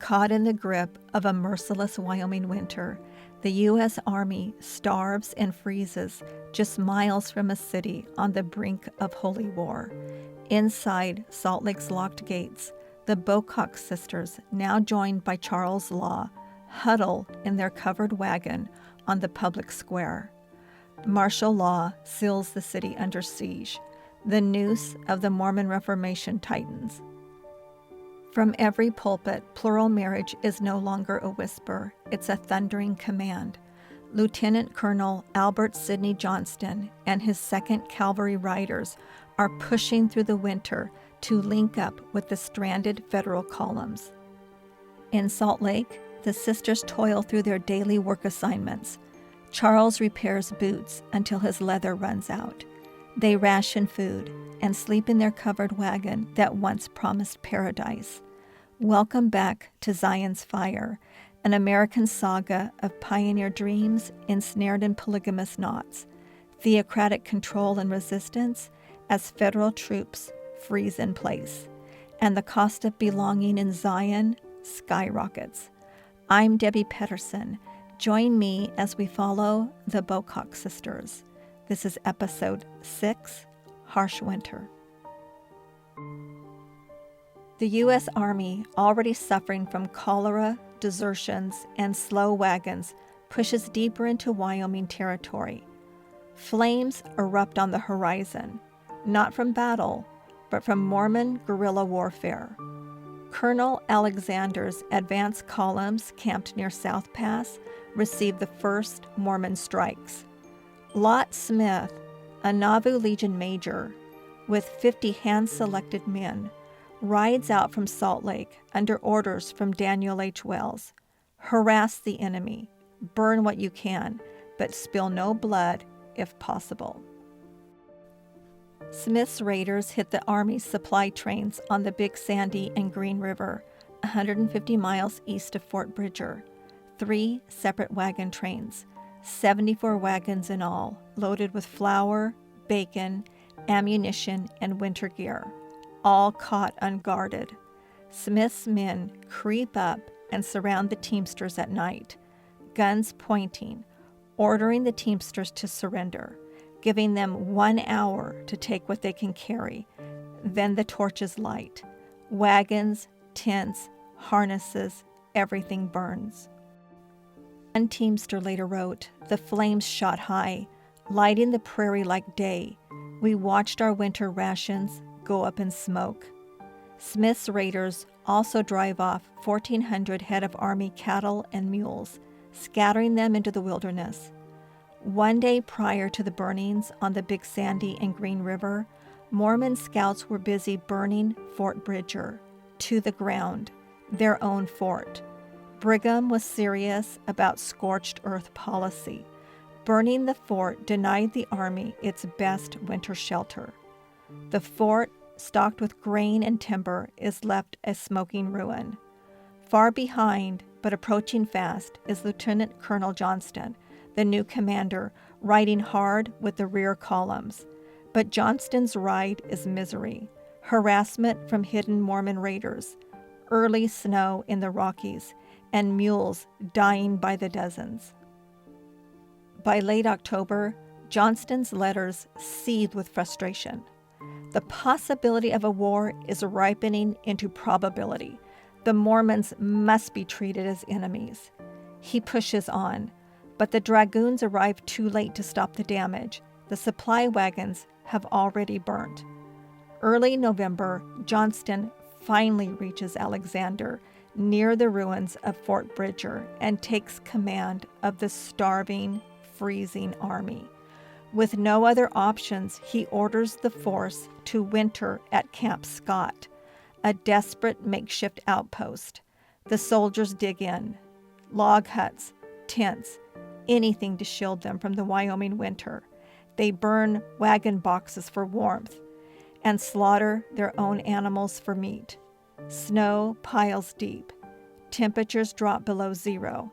Caught in the grip of a merciless Wyoming winter, the U.S. Army starves and freezes just miles from a city on the brink of holy war. Inside Salt Lake's locked gates, the Bocock sisters, now joined by Charles Law, huddle in their covered wagon on the public square. Martial law seals the city under siege. The noose of the Mormon Reformation tightens. From every pulpit, plural marriage is no longer a whisper, it's a thundering command. Lieutenant Colonel Albert Sidney Johnston and his 2nd Cavalry Riders are pushing through the winter to link up with the stranded federal columns. In Salt Lake, the sisters toil through their daily work assignments. Charles repairs boots until his leather runs out. They ration food and sleep in their covered wagon that once promised paradise. Welcome back to Zion's Fire, an American saga of pioneer dreams ensnared in polygamous knots, theocratic control and resistance as federal troops freeze in place, and the cost of belonging in Zion skyrockets. I'm Debbie Pedersen. Join me as we follow the Bocock sisters. This is episode 6, Harsh Winter. The U.S. Army, already suffering from cholera, desertions, and slow wagons, pushes deeper into Wyoming territory. Flames erupt on the horizon, not from battle, but from Mormon guerrilla warfare. Colonel Alexander's advance columns camped near South Pass received the first Mormon strikes. Lot Smith, a Nauvoo Legion major, with 50 hand-selected men, rides out from Salt Lake under orders from Daniel H. Wells. Harass the enemy, burn what you can, but spill no blood if possible. Smith's raiders hit the Army's supply trains on the Big Sandy and Green River, 150 miles east of Fort Bridger. 3 separate wagon trains, 74 wagons in all, loaded with flour, bacon, ammunition, and winter gear, all caught unguarded. Smith's men creep up and surround the Teamsters at night, guns pointing, ordering the Teamsters to surrender, giving them 1 hour to take what they can carry. Then the torches light. Wagons, tents, harnesses, everything burns. One Teamster later wrote, "The flames shot high, lighting the prairie like day. We watched our winter rations go up in smoke." Smith's raiders also drive off 1,400 head of Army cattle and mules, scattering them into the wilderness. One day prior to the burnings on the Big Sandy and Green River, Mormon scouts were busy burning Fort Bridger to the ground, their own fort. Brigham was serious about scorched earth policy. Burning the fort denied the Army its best winter shelter. The fort, stocked with grain and timber, is left a smoking ruin. Far behind, but approaching fast, is Lieutenant Colonel Johnston, the new commander, riding hard with the rear columns. But Johnston's ride is misery, harassment from hidden Mormon raiders, early snow in the Rockies, and mules dying by the dozens. By late October, Johnston's letters seethe with frustration. The possibility of a war is ripening into probability. The Mormons must be treated as enemies. He pushes on, but the dragoons arrive too late to stop the damage. The supply wagons have already burnt. Early November, Johnston finally reaches Alexander near the ruins of Fort Bridger and takes command of the starving, freezing army. With no other options, he orders the force to winter at Camp Scott, a desperate makeshift outpost. The soldiers dig in. Log huts, tents, anything to shield them from the Wyoming winter. They burn wagon boxes for warmth and slaughter their own animals for meat. Snow piles deep. Temperatures drop below zero.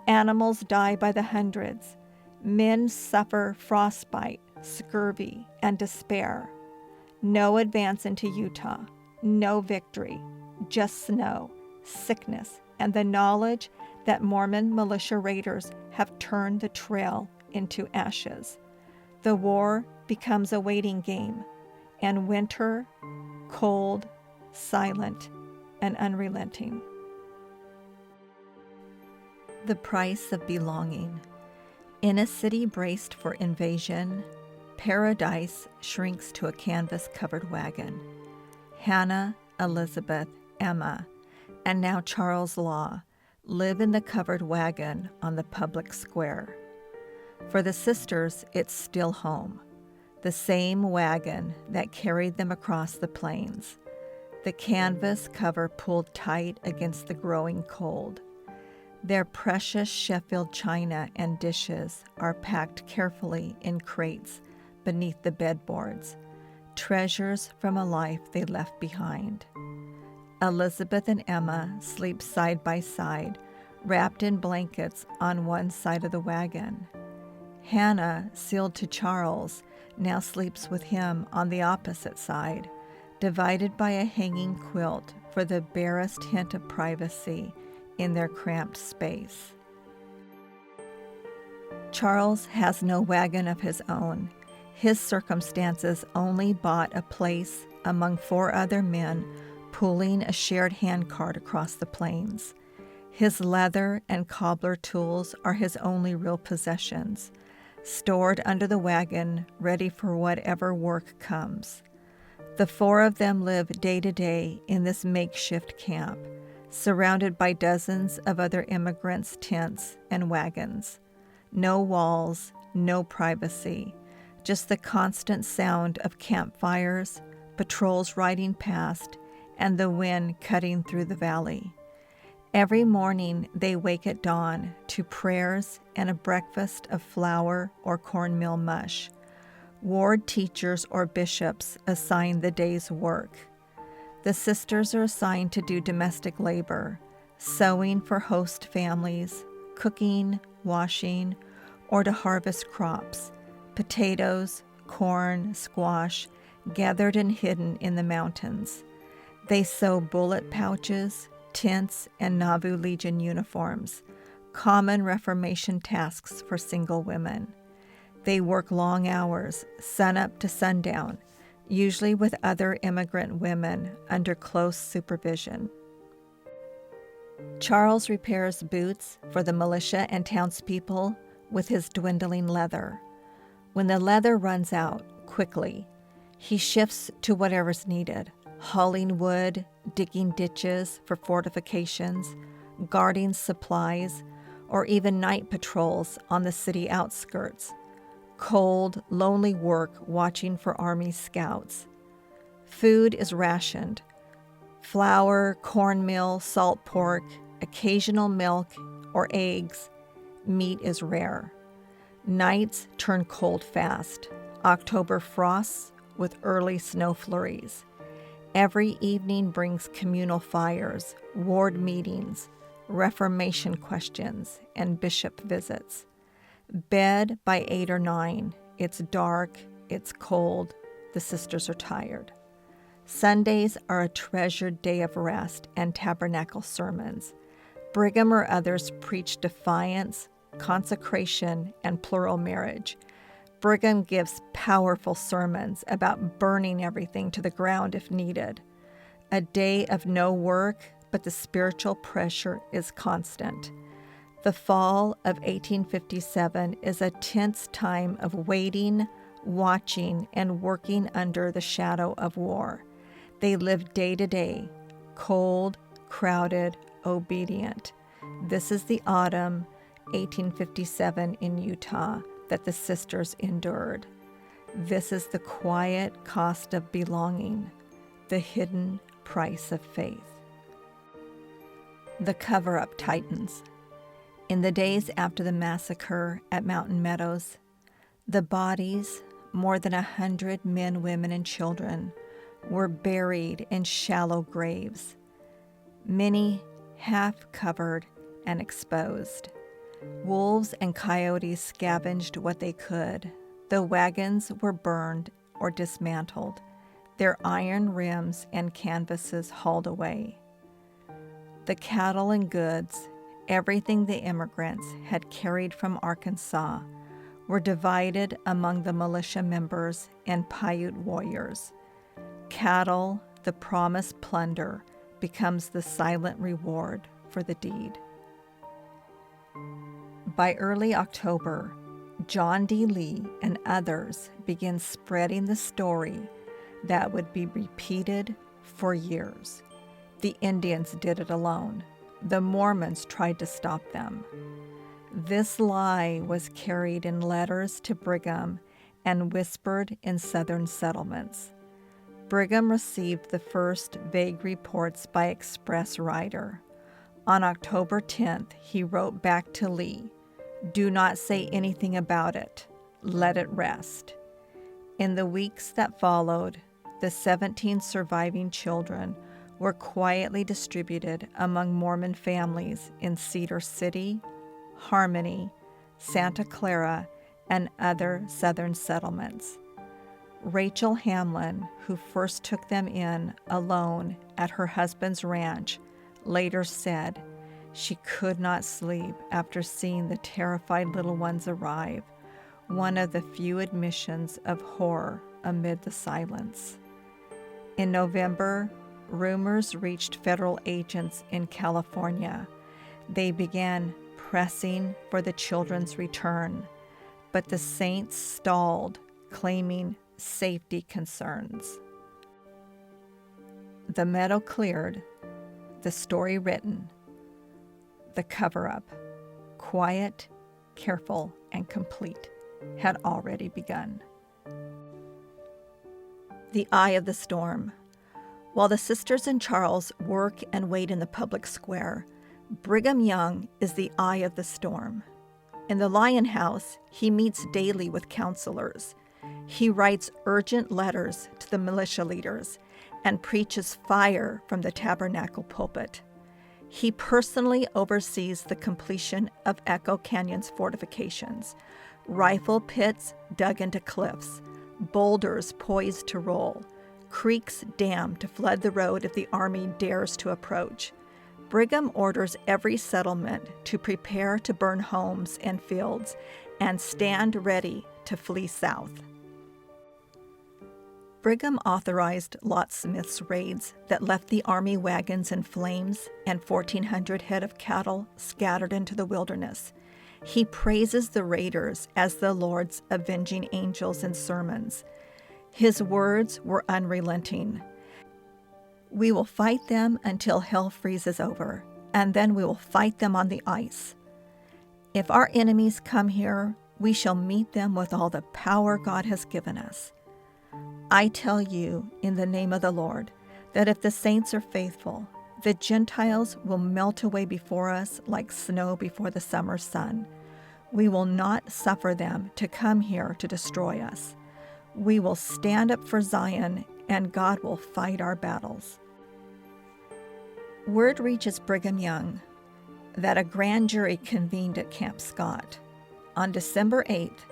Animals die by the hundreds. Men suffer frostbite, scurvy, and despair. No advance into Utah. No victory. Just snow, sickness, and the knowledge that Mormon militia raiders have turned the trail into ashes. The war becomes a waiting game, and winter, cold, silent, and unrelenting. The price of belonging. In a city braced for invasion, paradise shrinks to a canvas-covered wagon. Hannah, Elizabeth, Emma, and now Charles Law live in the covered wagon on the public square. For the sisters, it's still home, the same wagon that carried them across the plains, the canvas cover pulled tight against the growing cold. Their precious Sheffield china and dishes are packed carefully in crates beneath the bedboards, treasures from a life they left behind. Elizabeth and Emma sleep side by side, wrapped in blankets on one side of the wagon. Hannah, sealed to Charles, now sleeps with him on the opposite side, divided by a hanging quilt for the barest hint of privacy in their cramped space. Charles has no wagon of his own. His circumstances only bought a place among 4 other men pulling a shared handcart across the plains. His leather and cobbler tools are his only real possessions, stored under the wagon, ready for whatever work comes. The 4 of them live day to day in this makeshift camp, surrounded by dozens of other immigrants' tents and wagons. No walls, no privacy, just the constant sound of campfires, patrols riding past, and the wind cutting through the valley. Every morning they wake at dawn to prayers and a breakfast of flour or cornmeal mush. Ward teachers or bishops assign the day's work. The sisters are assigned to do domestic labor, sewing for host families, cooking, washing, or to harvest crops, potatoes, corn, squash, gathered and hidden in the mountains. They sew bullet pouches, tents, and Nauvoo Legion uniforms, common Reformation tasks for single women. They work long hours, sunup to sundown, usually with other immigrant women under close supervision. Charles repairs boots for the militia and townspeople with his dwindling leather. When the leather runs out quickly, he shifts to whatever's needed: hauling wood, digging ditches for fortifications, guarding supplies, or even night patrols on the city outskirts. Cold, lonely work watching for Army scouts. Food is rationed: flour, cornmeal, salt pork, occasional milk or eggs. Meat is rare. Nights turn cold fast. October frosts with early snow flurries. Every evening brings communal fires, ward meetings, Reformation questions, and bishop visits. Bed by 8 or 9. It's dark, it's cold, the sisters are tired. Sundays are a treasured day of rest and tabernacle sermons. Brigham or others preach defiance, consecration, and plural marriage. Brigham gives powerful sermons about burning everything to the ground if needed. A day of no work, but the spiritual pressure is constant. The fall of 1857 is a tense time of waiting, watching, and working under the shadow of war. They live day to day, cold, crowded, obedient. This is the autumn 1857 in Utah that the sisters endured. This is the quiet cost of belonging, the hidden price of faith. The cover-up tightens. In the days after the massacre at Mountain Meadows, the bodies, more than 100 men, women, and children, were buried in shallow graves, many half-covered and exposed. Wolves and coyotes scavenged what they could. The wagons were burned or dismantled, their iron rims and canvases hauled away. The cattle and goods, everything the immigrants had carried from Arkansas, were divided among the militia members and Paiute warriors. Cattle, the promised plunder, becomes the silent reward for the deed. By early October, John D. Lee and others began spreading the story that would be repeated for years. The Indians did it alone. The Mormons tried to stop them. This lie was carried in letters to Brigham and whispered in Southern settlements. Brigham received the first vague reports by express rider. On October 10th, he wrote back to Lee, "Do not say anything about it. Let it rest." In the weeks that followed, the 17 surviving children were quietly distributed among Mormon families in Cedar City, Harmony, Santa Clara, and other southern settlements. Rachel Hamlin, who first took them in alone at her husband's ranch, later said she could not sleep after seeing the terrified little ones arrive, one of the few admissions of horror amid the silence. In November, rumors reached federal agents in California. They began pressing for the children's return, but the saints stalled, claiming safety concerns. The meadow cleared, the story written, the cover-up, quiet, careful, and complete, had already begun. The eye of the storm. While the sisters and Charles work and wait in the public square, Brigham Young is the eye of the storm. In the Lion House, he meets daily with counselors. He writes urgent letters to the militia leaders and preaches fire from the tabernacle pulpit. He personally oversees the completion of Echo Canyon's fortifications, rifle pits dug into cliffs, boulders poised to roll, creeks dammed to flood the road if the army dares to approach. Brigham orders every settlement to prepare to burn homes and fields and stand ready to flee south. Brigham authorized Lot Smith's raids that left the army wagons in flames and 1,400 head of cattle scattered into the wilderness. He praises the raiders as the Lord's avenging angels in sermons. His words were unrelenting. "We will fight them until hell freezes over, and then we will fight them on the ice. If our enemies come here, we shall meet them with all the power God has given us. I tell you, in the name of the Lord, that if the saints are faithful, the Gentiles will melt away before us like snow before the summer sun. We will not suffer them to come here to destroy us. We will stand up for Zion, and God will fight our battles." Word reaches Brigham Young that a grand jury convened at Camp Scott. On December 8th,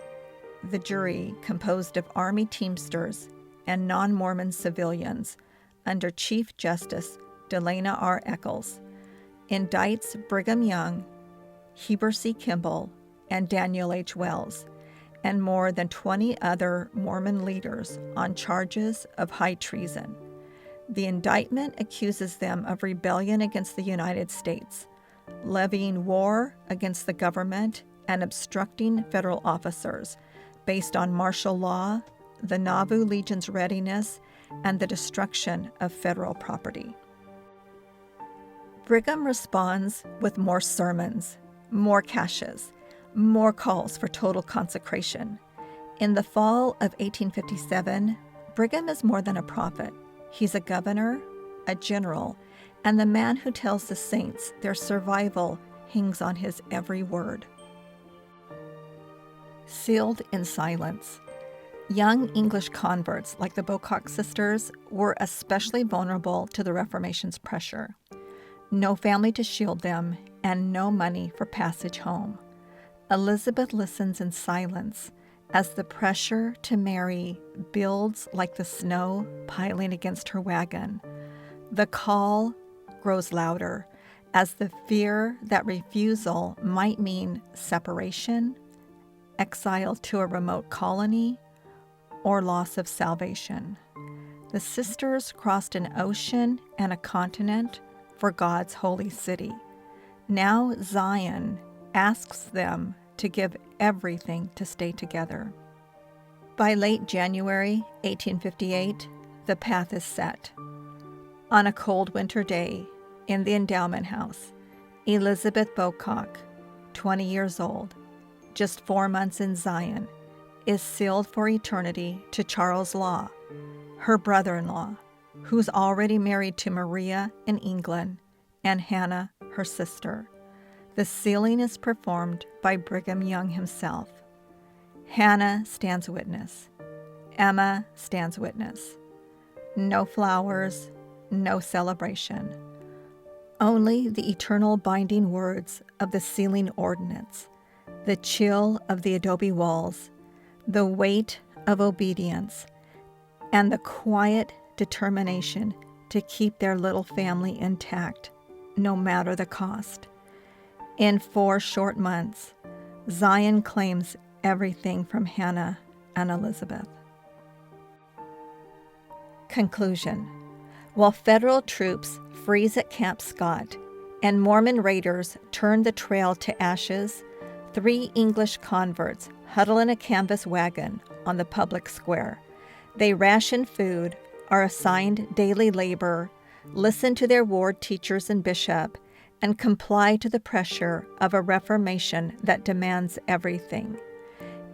the jury, composed of Army Teamsters and non-Mormon civilians under Chief Justice Delana R. Eccles, indicts Brigham Young, Heber C. Kimball, and Daniel H. Wells, and more than 20 other Mormon leaders on charges of high treason. The indictment accuses them of rebellion against the United States, levying war against the government, and obstructing federal officers based on martial law, the Nauvoo Legion's readiness, and the destruction of federal property. Brigham responds with more sermons, more caches, more calls for total consecration. In the fall of 1857, Brigham is more than a prophet. He's a governor, a general, and the man who tells the saints their survival hangs on his every word. Sealed in silence. Young English converts like the Bocock sisters were especially vulnerable to the Reformation's pressure. No family to shield them, and no money for passage home. Elizabeth listens in silence as the pressure to marry builds like the snow piling against her wagon. The call grows louder as the fear that refusal might mean separation, exile to a remote colony, or loss of salvation. The sisters crossed an ocean and a continent for God's holy city. Now Zion asks them to give everything to stay together. By late January 1858, the path is set. On a cold winter day in the Endowment House, Elizabeth Bocock, 20 years old, just 4 months in Zion, is sealed for eternity to Charles Law, her brother-in-law, who's already married to Maria in England, and Hannah, her sister. The sealing is performed by Brigham Young himself. Hannah stands witness. Emma stands witness. No flowers, no celebration. Only the eternal binding words of the sealing ordinance, the chill of the adobe walls, the weight of obedience, and the quiet determination to keep their little family intact, no matter the cost. In 4 short months, Zion claims everything from Hannah and Elizabeth. Conclusion. While federal troops freeze at Camp Scott and Mormon raiders turn the trail to ashes, 3 English converts huddle in a canvas wagon on the public square. They ration food, are assigned daily labor, listen to their ward teachers and bishop, and comply to the pressure of a Reformation that demands everything.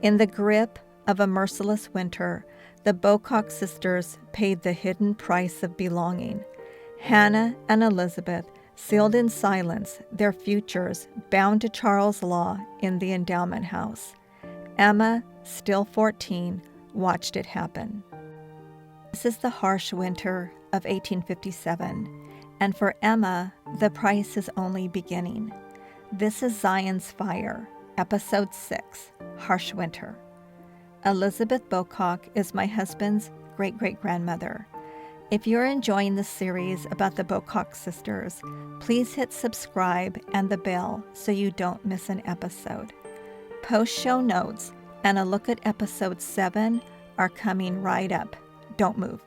In the grip of a merciless winter, the Bocock sisters paid the hidden price of belonging. Hannah and Elizabeth sealed in silence their futures bound to Charles Law in the Endowment House. Emma, still 14, watched it happen. This is the harsh winter of 1857, and for Emma, the price is only beginning. This is Zion's Fire, Episode 6, Harsh Winter. Elizabeth Bocock is my husband's great-great-grandmother. If you're enjoying this series about the Bocock sisters, please hit subscribe and the bell so you don't miss an episode. Post-show notes and a look at Episode 7 are coming right up. Don't move.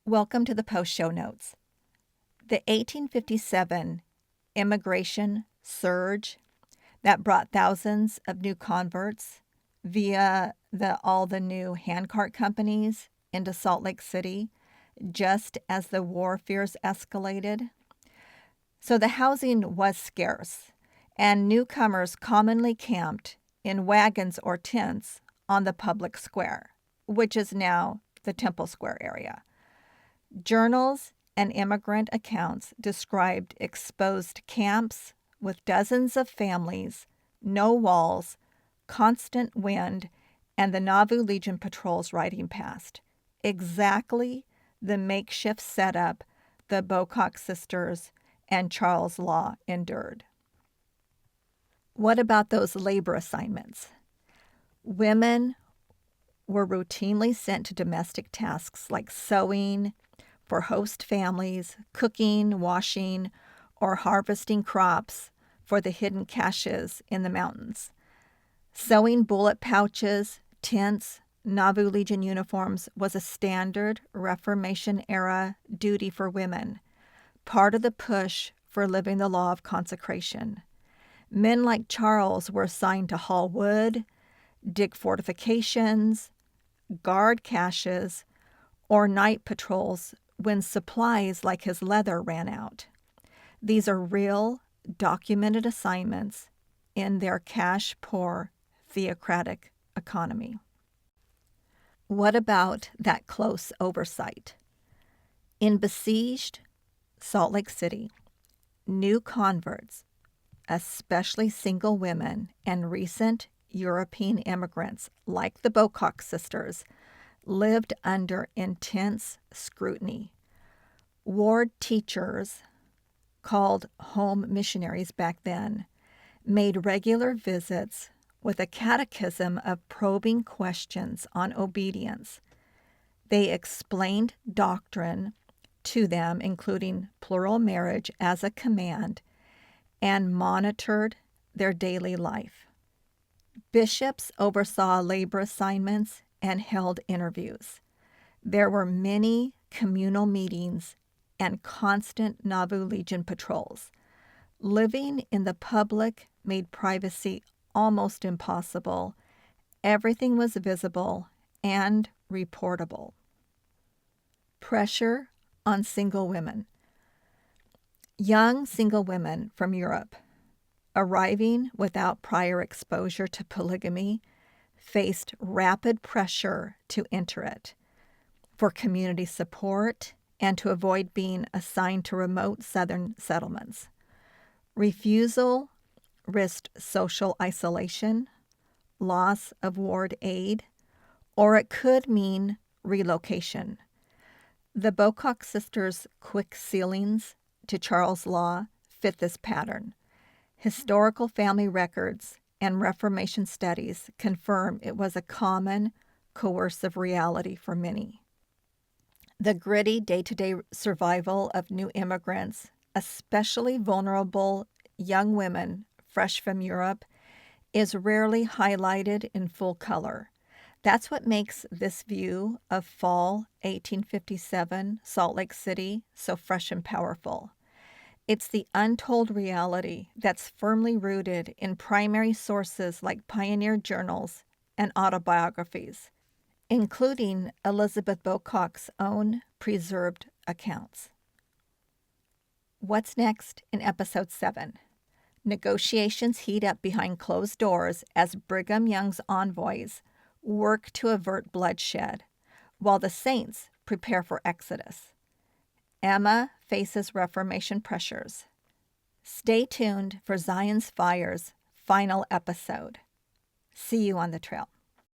Welcome to the post-show notes. The 1857 immigration surge that brought thousands of new converts via all the new handcart companies into Salt Lake City, just as the war fears escalated. So the housing was scarce, and newcomers commonly camped in wagons or tents on the public square, which is now the Temple Square area. Journals and immigrant accounts described exposed camps with dozens of families, no walls, constant wind, and the Nauvoo Legion patrols riding past. Exactly the makeshift setup the Bocock sisters and Charles Law endured. What about those labor assignments? Women were routinely sent to domestic tasks like sewing for host families, cooking, washing, or harvesting crops for the hidden caches in the mountains. Sewing bullet pouches, tents, Nauvoo Legion uniforms was a standard Reformation-era duty for women, part of the push for living the law of consecration. Men like Charles were assigned to haul wood, dig fortifications, guard caches, or night patrols when supplies like his leather ran out. These are real, documented assignments in their cash-poor, theocratic economy. What about that close oversight? In besieged Salt Lake City, new converts, especially single women and recent European immigrants like the Bocock sisters, lived under intense scrutiny. Ward teachers, called home missionaries back then, made regular visits with a catechism of probing questions on obedience. They explained doctrine to them, including plural marriage as a command, and monitored their daily life. Bishops oversaw labor assignments and held interviews. There were many communal meetings and constant Nauvoo Legion patrols. Living in the public made privacy almost impossible. Everything was visible and reportable. Pressure on single women. Young single women from Europe, arriving without prior exposure to polygamy, faced rapid pressure to enter it, for community support and to avoid being assigned to remote southern settlements. Refusal risked social isolation, loss of ward aid, or it could mean relocation. The Bocock sisters' quick sealings to Charles Law fit this pattern. Historical family records and Reformation studies confirm it was a common, coercive reality for many. The gritty day-to-day survival of new immigrants, especially vulnerable young women fresh from Europe, is rarely highlighted in full color. That's what makes this view of fall 1857 Salt Lake City so fresh and powerful. It's the untold reality that's firmly rooted in primary sources like pioneer journals and autobiographies, including Elizabeth Bocock's own preserved accounts. What's next in Episode 7? Negotiations heat up behind closed doors as Brigham Young's envoys work to avert bloodshed, while the saints prepare for exodus. Emma faces Reformation pressures. Stay tuned for Zion's Fire's final episode. See you on the trail.